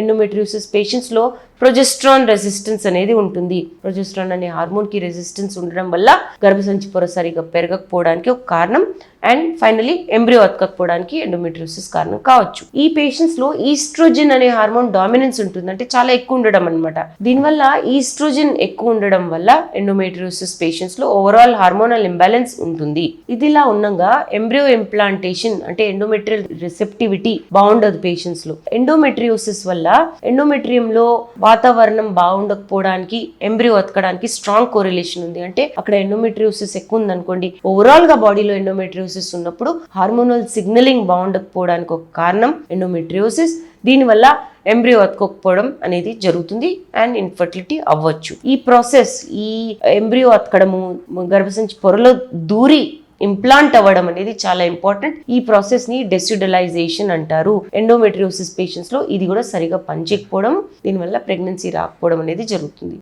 Endometriosis patients లో progesterone resistance అనేది ఉంటుంది. ప్రొజెస్ట్రాన్ అనే హార్మోన్ కి రెసిస్టెన్స్ ఉండడం వల్ల గర్భసంచి పొర సరిగా పెరగకపోవడానికి ఒక కారణం, అండ్ ఫైనలీ ఎంబ్రియో అతకపోవడానికి ఎండోమెట్రియోసిస్ కారణం కావచ్చు. ఈ పేషెంట్స్ లో ఈస్ట్రోజన్ అనే హార్మోన్ డామినెన్స్ ఉంటుంది, అంటే చాలా ఎక్కువ ఉండడం అనమాట. దీనివల్ల ఈస్ట్రోజన్ ఎక్కువ ఉండడం వల్ల ఎండోమెట్రియోసిస్ పేషెంట్స్ లో ఓవరాల్ హార్మోనల్ ఇంబ్యాలెన్స్ ఉంటుంది. ఇదిలా ఉండగా ఎంబ్రియో ఇంప్లాంటేషన్ అంటే ఎండోమెట్రియల్ రిసెప్టివిటీ బాగుండదు పేషెంట్స్ లో. ఎండోమెట్రియోసిస్ వల్ల ఎండోమెట్రియం లో వాతావరణం బాగుండకపోవడానికి ఎంబ్రియో అతకడానికి స్ట్రాంగ్ కోరిలేషన్ ఉంది. అంటే అక్కడ ఎండోమెట్రియోసిస్ ఎక్కువ ఉంది అనుకోండి, ఓవరాల్ గా బాడీలో ఎండోమెట్రియోసిస్ ఉన్నప్పుడు హార్మోనల్ సిగ్నలింగ్ బాగుండకపోవడానికి ఒక కారణం ఎండోమెట్రియోసిస్. దీనివల్ల ఎంబ్రియో అతకపోవడం అనేది జరుగుతుంది అండ్ ఇన్ఫర్టిలిటీ అవ్వచ్చు. ఈ ప్రాసెస్, ఈ ఎంబ్రియో అతకడము, గర్భసంచి పొరలో దూరి ఇంప్లాంట్ అవ్వడం అనేది చాలా ఇంపార్టెంట్. ఈ ప్రాసెస్ ని డెసిడలైజేషన్ అంటారు. ఎండోమెట్రియోసిస్ పేషెంట్స్ లో ఇది కూడా సరిగా పనిచేయకపోవడం, దీనివల్ల ప్రెగ్నెన్సీ రాకపోవడం అనేది జరుగుతుంది.